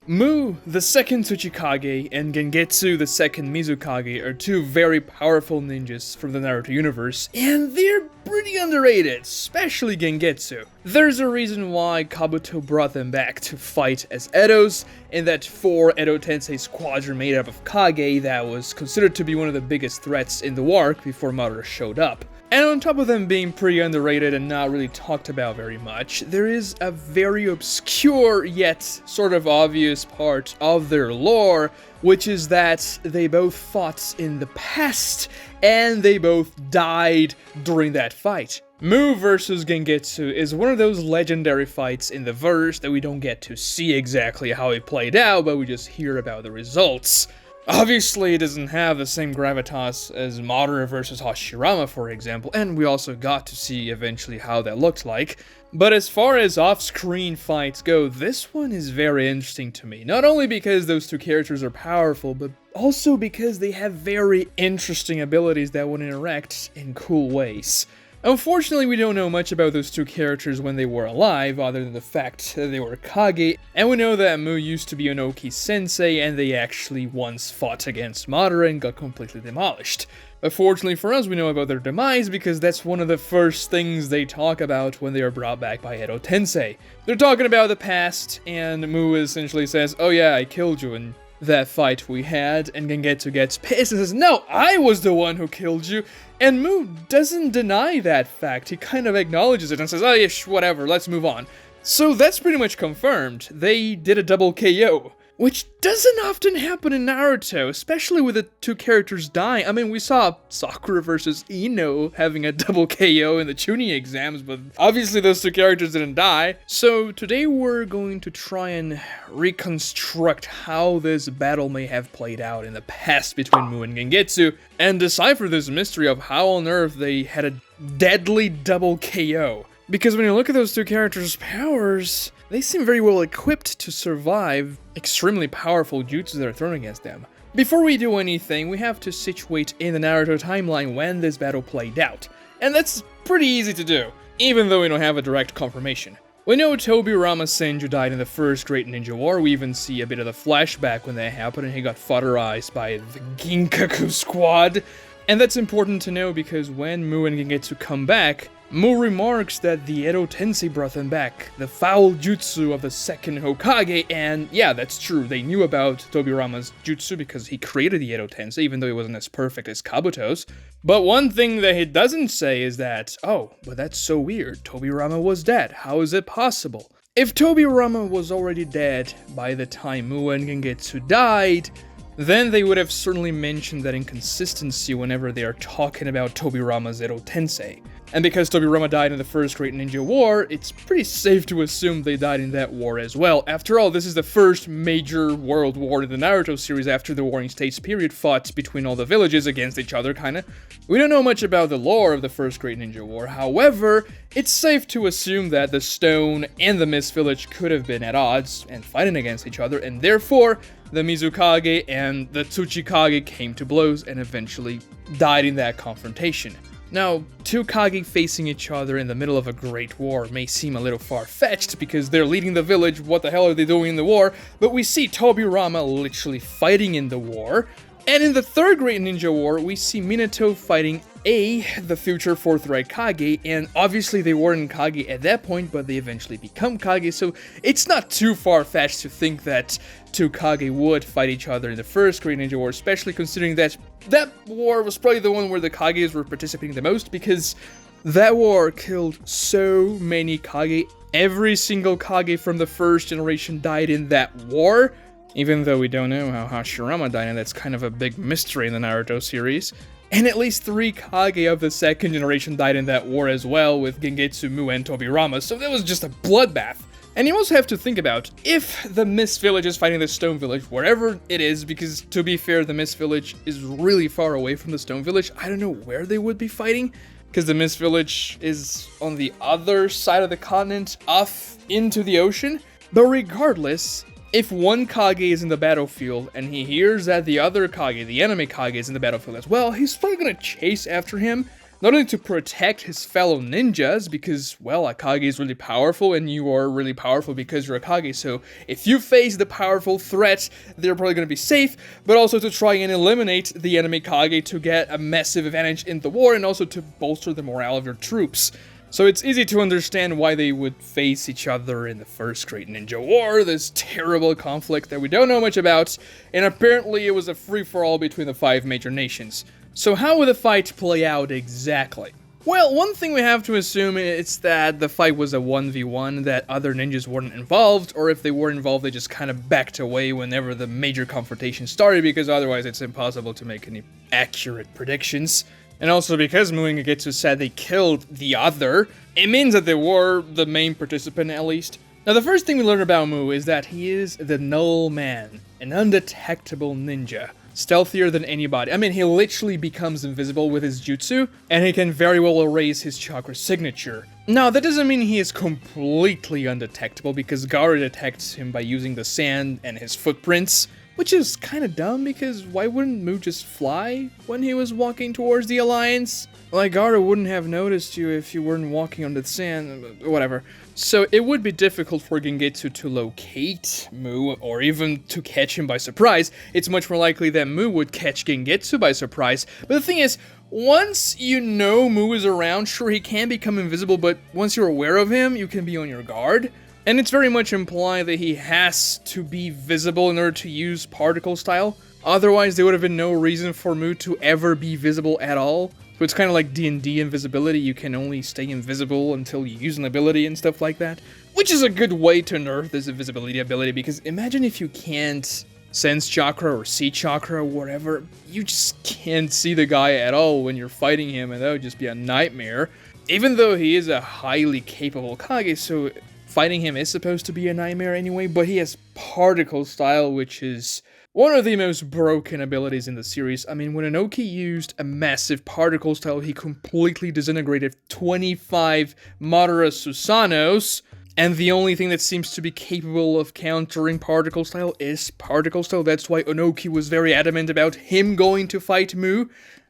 Mu, the Second Tsuchikage, and Gengetsu, the Second Mizukage, are two very powerful ninjas from the Naruto universe, and they're pretty underrated, especially Gengetsu. There's a reason why Kabuto brought them back to fight as Edos, in that 4 Edo Tensei squadron made up of Kage that was considered to be one of the biggest threats in the war before Madara showed up. And on top of them being pretty underrated and not really talked about very much, there is a very obscure yet sort of obvious part of their lore, which is that they both fought in the past and they both died during that fight. Mu versus Gengetsu is one of those legendary fights in the verse that we don't get to see exactly how it played out, but we just hear about the results. Obviously, it doesn't have the same gravitas as Madara versus Hashirama, for example, and we also got to see eventually how that looked like. But as far as off-screen fights go, this one is very interesting to me. Not only because those two characters are powerful, but also because they have very interesting abilities that would interact in cool ways. Unfortunately, we don't know much about those two characters when they were alive, other than the fact that they were Kage, and we know that Mu used to be an Oki sensei, and they actually once fought against Madara and got completely demolished. But fortunately for us, we know about their demise because that's one of the first things they talk about when they are brought back by Edo Tensei. They're talking about the past, and Mu essentially says, "Oh yeah, I killed you in that fight we had," and Gengetsu gets pissed and says, "No, I was the one who killed you." And Mu doesn't deny that fact, he kind of acknowledges it and says, "Oh yeah, whatever, let's move on." So that's pretty much confirmed. They did a double KO, which doesn't often happen in Naruto, especially with the two characters dying. I mean, we saw Sakura versus Ino having a double KO in the Chunin exams, but obviously those two characters didn't die. So today we're going to try and reconstruct how this battle may have played out in the past between Mu and Gengetsu, and decipher this mystery of how on earth they had a deadly double KO. Because when you look at those two characters' powers, they seem very well equipped to survive extremely powerful jutsu that are thrown against them. Before we do anything, we have to situate in the Naruto timeline when this battle played out. And that's pretty easy to do, even though we don't have a direct confirmation. We know Tobirama Senju died in the first Great Ninja War. We even see a bit of the flashback when that happened and he got fodderized by the Ginkaku squad. And that's important to know because when Mu and Gengetsu come back, Mu remarks that the Edo Tensei brought them back, the foul jutsu of the second Hokage, and yeah, that's true, they knew about Tobirama's jutsu because he created the Edo Tensei, even though it wasn't as perfect as Kabuto's. But one thing that he doesn't say is that, oh, but that's so weird, Tobirama was dead, how is it possible? If Tobirama was already dead by the time Mu and Gengetsu died, then they would have certainly mentioned that inconsistency whenever they are talking about Tobirama's Edo Tensei. And because Tobirama died in the first Great Ninja War, it's pretty safe to assume they died in that war as well. After all, this is the first major world war in the Naruto series after the Warring States period fought between all the villages against each other, kinda. We don't know much about the lore of the first Great Ninja War, however, it's safe to assume that the Stone and the Mist Village could have been at odds and fighting against each other, and therefore, the Mizukage and the Tsuchikage came to blows and eventually died in that confrontation. Now, two Kage facing each other in the middle of a great war may seem a little far-fetched because they're leading the village, what the hell are they doing in the war? But we see Tobirama literally fighting in the war. And in the third Great Ninja War, we see Minato fighting the future fourth right Kage, and obviously they weren't Kage at that point, but they eventually become Kage, so it's not too far-fetched to think that two Kage would fight each other in the first Great Ninja War, especially considering that that war was probably the one where the Kages were participating the most, because that war killed so many Kage. Every single Kage from the first generation died in that war. Even though we don't know how Hashirama died, and that's kind of a big mystery in the Naruto series. And at least 3 Kage of the second generation died in that war as well, with Gengetsu, Mu, and Tobirama, so that was just a bloodbath. And you also have to think about, if the Mist Village is fighting the Stone Village, wherever it is, because to be fair, the Mist Village is really far away from the Stone Village, I don't know where they would be fighting, because the Mist Village is on the other side of the continent, off into the ocean. But regardless, if one Kage is in the battlefield and he hears that the other Kage, the enemy Kage, is in the battlefield as well, he's probably gonna chase after him not only to protect his fellow ninjas, because, well, a Kage is really powerful, and you are really powerful because you're a Kage, so if you face the powerful threat, they're probably going to be safe, but also to try and eliminate the enemy Kage to get a massive advantage in the war, and also to bolster the morale of your troops. So it's easy to understand why they would face each other in the First Great Ninja War, this terrible conflict that we don't know much about, and apparently it was a free-for-all between the 5 major nations. So how would the fight play out exactly? Well, one thing we have to assume is that the fight was a 1v1, that other ninjas weren't involved, or if they were involved, they just kind of backed away whenever the major confrontation started, because otherwise it's impossible to make any accurate predictions. And also because Mu and Gengetsu said they killed the other, it means that they were the main participant at least. Now the first thing we learn about Mu is that he is the Null Man, an undetectable ninja. Stealthier than anybody. I mean, he literally becomes invisible with his jutsu, and he can very well erase his chakra signature. Now, that doesn't mean he is completely undetectable, because Gaara detects him by using the sand and his footprints, which is kind of dumb, because why wouldn't Mu just fly when he was walking towards the Alliance? Like, Gaara wouldn't have noticed you if you weren't walking on the sand, whatever. So it would be difficult for Gengetsu to locate Mu, or even to catch him by surprise. It's much more likely that Mu would catch Gengetsu by surprise. But the thing is, once you know Mu is around, sure, he can become invisible, but once you're aware of him, you can be on your guard. And it's very much implied that he has to be visible in order to use particle style. Otherwise, there would have been no reason for Mu to ever be visible at all. So it's kind of like D&D invisibility, you can only stay invisible until you use an ability and stuff like that. Which is a good way to nerf this invisibility ability, because imagine if you can't sense chakra or see chakra or whatever, you just can't see the guy at all when you're fighting him, and that would just be a nightmare. Even though he is a highly capable Kage, so fighting him is supposed to be a nightmare anyway, but he has particle style, which is one of the most broken abilities in the series. I mean, when Inoki used a massive particle style, he completely disintegrated 25 Madara Susanos, and the only thing that seems to be capable of countering particle style is particle style. That's why Inoki was very adamant about him going to fight Mu.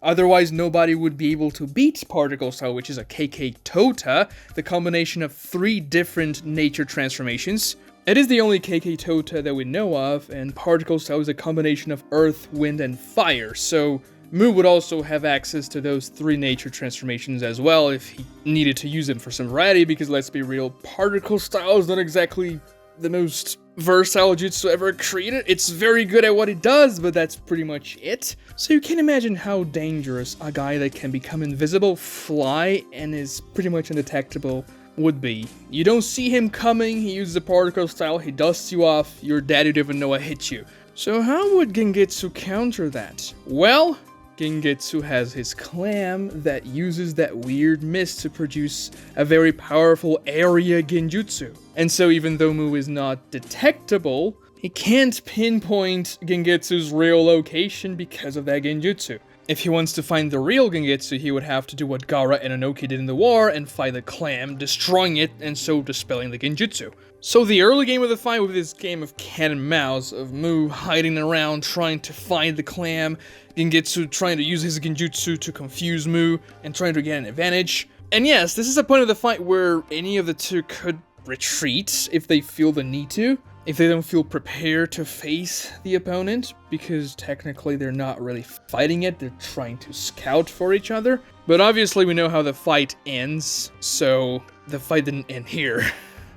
Otherwise, nobody would be able to beat particle style, which is a KK Tota, the combination of 3 different nature transformations. It is the only KK Tota that we know of, and particle style is a combination of earth, wind, and fire, so Mu would also have access to those 3 nature transformations as well if he needed to use them for some variety, because let's be real, particle style is not exactly the most versatile jutsu ever created. It's very good at what it does, but that's pretty much it. So you can imagine how dangerous a guy that can become invisible, fly, and is pretty much undetectable would be. You don't see him coming, he uses a particle style, he dusts you off, you're dead, you don't even know I hit you. So how would Gengetsu counter that? Well, Gengetsu has his Clam that uses that weird mist to produce a very powerful area Genjutsu. And so even though Mu is not detectable, he can't pinpoint Gengetsu's real location because of that Genjutsu. If he wants to find the real Gengetsu, he would have to do what Gaara and Inoki did in the war and fight the Clam, destroying it and so dispelling the Genjutsu. So the early game of the fight with this game of cat and mouse, of Mu hiding around trying to find the Clam, Gengetsu trying to use his Genjutsu to confuse Mu and trying to get an advantage. And yes, this is a point of the fight where any of the two could retreat if they feel the need to, if they don't feel prepared to face the opponent, because technically they're not really fighting it, they're trying to scout for each other. But obviously we know how the fight ends, so the fight didn't end here.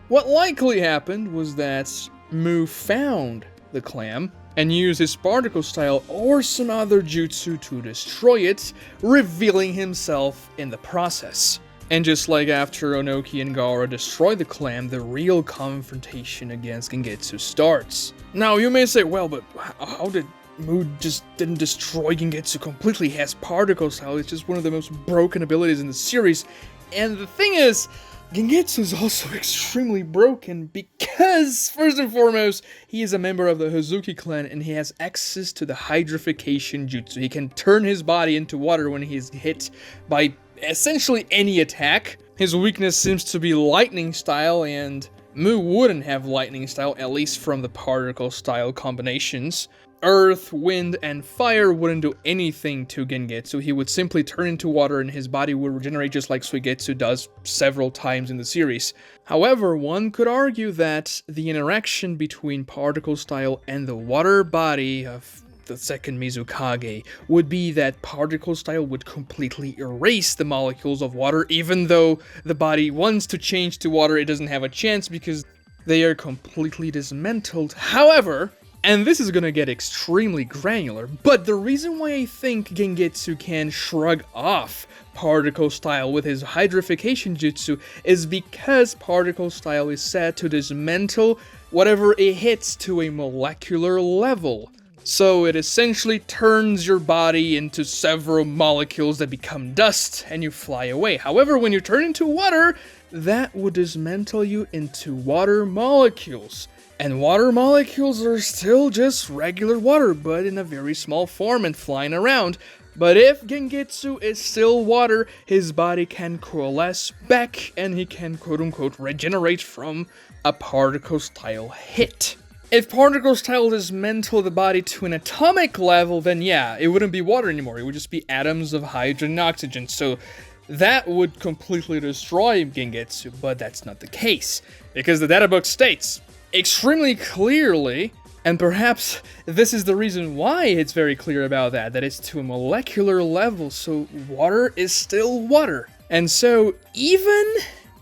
What likely happened was that Mu found the Clam and used his particle style or some other jutsu to destroy it, revealing himself in the process. And just like after Inoki and Gaara destroy the Clam, the real confrontation against Gengetsu starts. Now you may say, well, but how did Mu just didn't destroy Gengetsu completely? He has particle style, it's just one of the most broken abilities in the series. And the thing is, Gengetsu is also extremely broken because, first and foremost, he is a member of the Hozuki Clan and he has access to the Hydrification jutsu. He can turn his body into water when he is hit by essentially any attack. His weakness seems to be lightning style, and Mu wouldn't have lightning style, at least from the particle style combinations. Earth, wind, and fire wouldn't do anything to Gengetsu. He would simply turn into water and his body would regenerate just like Suigetsu does several times in the series. However, one could argue that the interaction between particle style and the water body of the second Mizukage would be that particle style would completely erase the molecules of water, even though the body wants to change to water, it doesn't have a chance because they are completely dismantled. However, and this is gonna get extremely granular, but the reason why I think Gengetsu can shrug off particle style with his hydrification jutsu is because particle style is said to dismantle whatever it hits to a molecular level. So it essentially turns your body into several molecules that become dust and you fly away. However, when you turn into water, that would dismantle you into water molecules. And water molecules are still just regular water, but in a very small form and flying around. But if Gengetsu is still water, his body can coalesce back and he can quote-unquote regenerate from a particle style hit. If particle style dismantle the body to an atomic level, then yeah, it wouldn't be water anymore. It would just be atoms of hydrogen and oxygen. So that would completely destroy Gengetsu, but that's not the case. Because the databook states extremely clearly, and perhaps this is the reason why it's very clear about that it's to a molecular level, so water is still water. And so even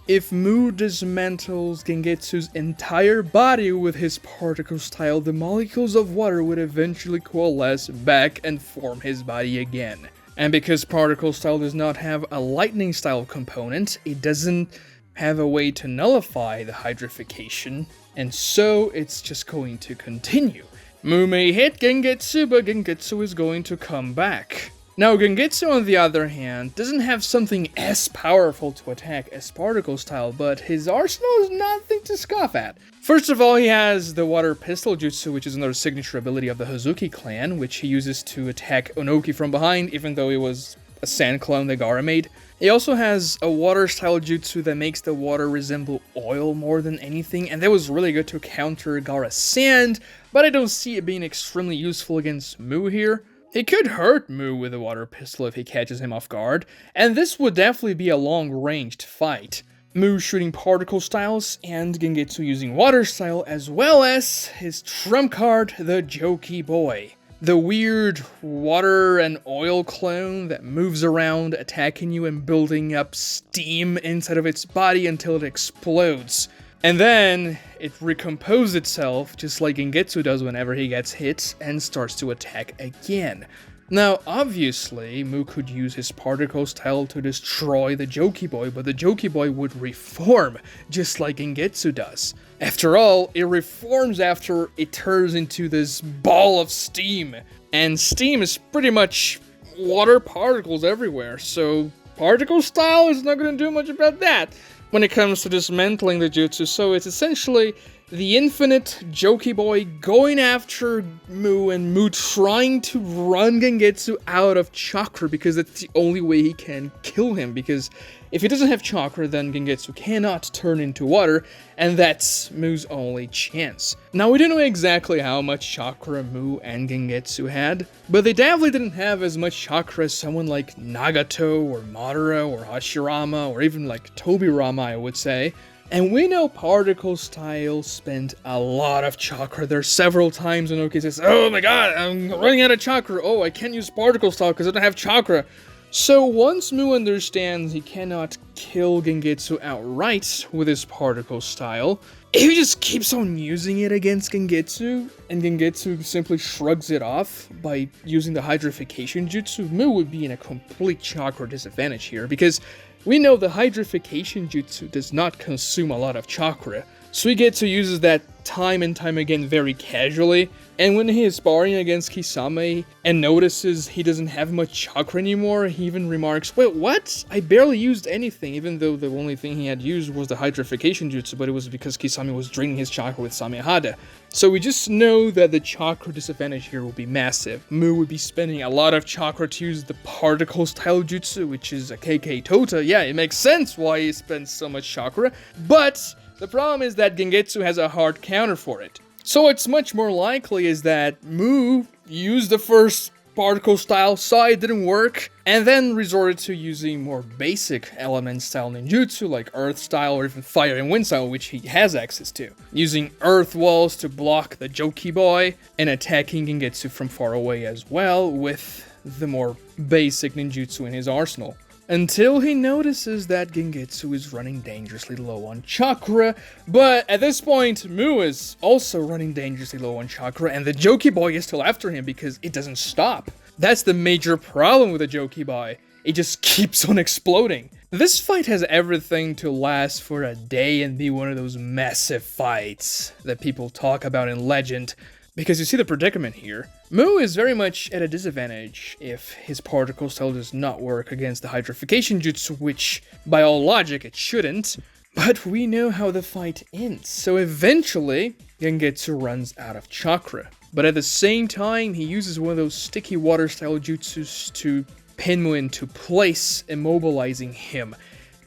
if Mu dismantles Gengetsu's entire body with his particle style, the molecules of water would eventually coalesce back and form his body again. And because particle style does not have a lightning style component, it doesn't have a way to nullify the hydrification, and so it's just going to continue. Mu may hit Gengetsu, but Gengetsu is going to come back. Now, Gengetsu, on the other hand, doesn't have something as powerful to attack as particle style, but his arsenal is nothing to scoff at. First of all, he has the water pistol jutsu, which is another signature ability of the Hozuki Clan, which he uses to attack Onoki from behind, even though it was a sand clone that Gaara made. He also has a water-style jutsu that makes the water resemble oil more than anything, and that was really good to counter Gaara's sand, but I don't see it being extremely useful against Mu here. He could hurt Mu with a water pistol if he catches him off guard, and this would definitely be a long-ranged fight. Mu shooting particle styles, and Gengetsu using water style, as well as his trump card, the Jockey Boy. The weird water and oil clone that moves around, attacking you and building up steam inside of its body until it explodes. And then it recomposes itself, just like Gengetsu does whenever he gets hit, and starts to attack again. Now, obviously, Mu could use his particle style to destroy the Jockey Boy, but the Jockey Boy would reform, just like Gengetsu does. After all, it reforms after it turns into this ball of steam, and steam is pretty much water particles everywhere, so particle style is not going to do much about that when it comes to dismantling the jutsu, so it's essentially the infinite Jockey Boy going after Mu and Mu trying to run Gengetsu out of Chakra because that's the only way he can kill him, because if he doesn't have Chakra, then Gengetsu cannot turn into water, and that's Mu's only chance. Now, we don't know exactly how much Chakra Mu and Gengetsu had, but they definitely didn't have as much Chakra as someone like Nagato or Madara or Hashirama or even like Tobirama, I would say. And we know particle style spent a lot of Chakra. There's several times when Onoki says, "Oh my god, I'm running out of Chakra. Oh, I can't use particle style because I don't have Chakra." So once Mu understands he cannot kill Gengetsu outright with his particle style, if he just keeps on using it against Gengetsu, and Gengetsu simply shrugs it off by using the hydrification jutsu, Mu would be in a complete Chakra disadvantage here, because we know the hydrification jutsu does not consume a lot of Chakra. Suigetsu uses that time and time again very casually, and when he is sparring against Kisame and notices he doesn't have much Chakra anymore, he even remarks, "Wait, what? I barely used anything," even though the only thing he had used was the hydrification jutsu, but it was because Kisame was draining his Chakra with Samehada. So we just know that the Chakra disadvantage here will be massive. Mu would be spending a lot of Chakra to use the particle style jutsu, which is a KK Tota. Yeah, it makes sense why he spends so much Chakra, but The problem is that Gengetsu has a hard counter for it. So what's much more likely is that Mu used the first particle style, saw it didn't work, and then resorted to using more basic element style ninjutsu like earth style or even fire and wind style, which he has access to. Using earth walls to block the Jockey Boy and attacking Gengetsu from far away as well with the more basic ninjutsu in his arsenal. Until he notices that Gengetsu is running dangerously low on chakra, but at this point, Mu is also running dangerously low on chakra, and the Jockey Boy is still after him because it doesn't stop. That's the major problem with the Jockey Boy. It just keeps on exploding. This fight has everything to last for a day and be one of those massive fights that people talk about in Legend. Because you see the predicament here. Mu is very much at a disadvantage if his particle style does not work against the Hydrification jutsu, which, by all logic, it shouldn't. But we know how the fight ends, so eventually, Gengetsu runs out of chakra. But at the same time, he uses one of those sticky water style jutsus to pin Mu into place, immobilizing him.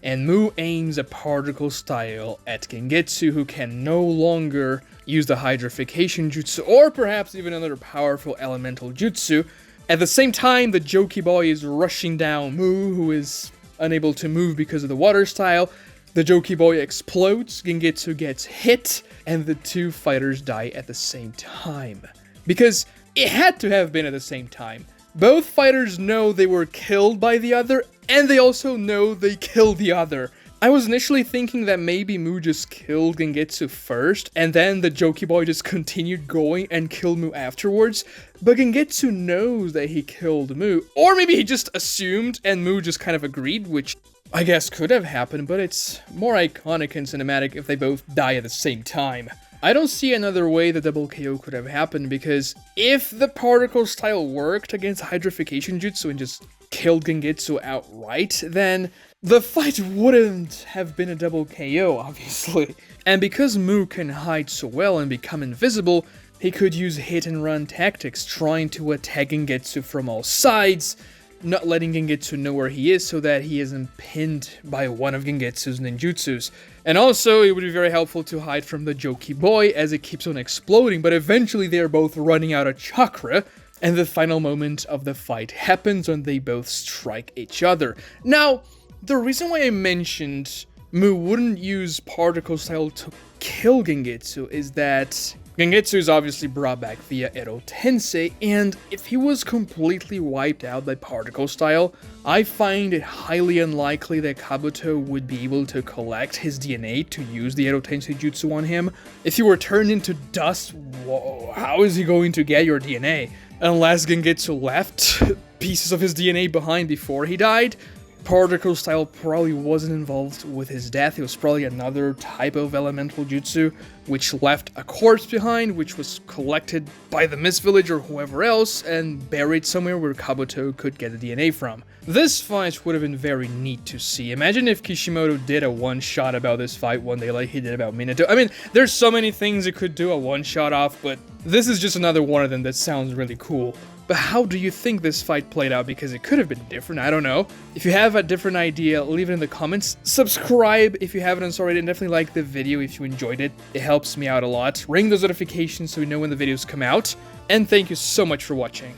And Mu aims a particle style at Gengetsu, who can no longer use the Hydrification jutsu, or perhaps even another powerful elemental jutsu. At the same time, the Jockey Boy is rushing down Mu, who is unable to move because of the water style. The Jockey Boy explodes, Gengetsu gets hit, and the two fighters die at the same time. Because it had to have been at the same time. Both fighters know they were killed by the other, and they also know they killed the other. I was initially thinking that maybe Mu just killed Gengetsu first, and then the Jockey Boy just continued going and killed Mu afterwards, but Gengetsu knows that he killed Mu, or maybe he just assumed and Mu just kind of agreed, which I guess could have happened, but it's more iconic and cinematic if they both die at the same time. I don't see another way the double KO could have happened, because if the particle style worked against Hydrification jutsu and just killed Gengetsu outright, then the fight wouldn't have been a double KO, obviously. And because Mu can hide so well and become invisible, he could use hit and run tactics, trying to attack Gengetsu from all sides, not letting Gengetsu know where he is so that he isn't pinned by one of Gengetsu's ninjutsus. And also, it would be very helpful to hide from the Jockey Boy as it keeps on exploding, but eventually they are both running out of chakra, and the final moment of the fight happens when they both strike each other. Now, the reason why I mentioned Mu wouldn't use particle style to kill Gengetsu is that Gengetsu is obviously brought back via Edo Tensei, and if he was completely wiped out by particle style, I find it highly unlikely that Kabuto would be able to collect his DNA to use the Edo Tensei jutsu on him. If he were turned into dust, whoa, how is he going to get your DNA? Unless Gengetsu left pieces of his DNA behind before he died. Particle style probably wasn't involved with his death. It was probably another type of elemental jutsu which left a corpse behind, which was collected by the Mist Village or whoever else and buried somewhere where Kabuto could get the DNA from. This fight would have been very neat to see. Imagine if Kishimoto did a one-shot about this fight one day like he did about Minato. I mean, there's so many things it could do a one-shot off, but this is just another one of them that sounds really cool. But how do you think this fight played out? Because it could have been different, I don't know. If you have a different idea, leave it in the comments. Subscribe if you haven't already, and definitely like the video if you enjoyed it. It helps me out a lot. Ring those notifications so we know when the videos come out. And thank you so much for watching.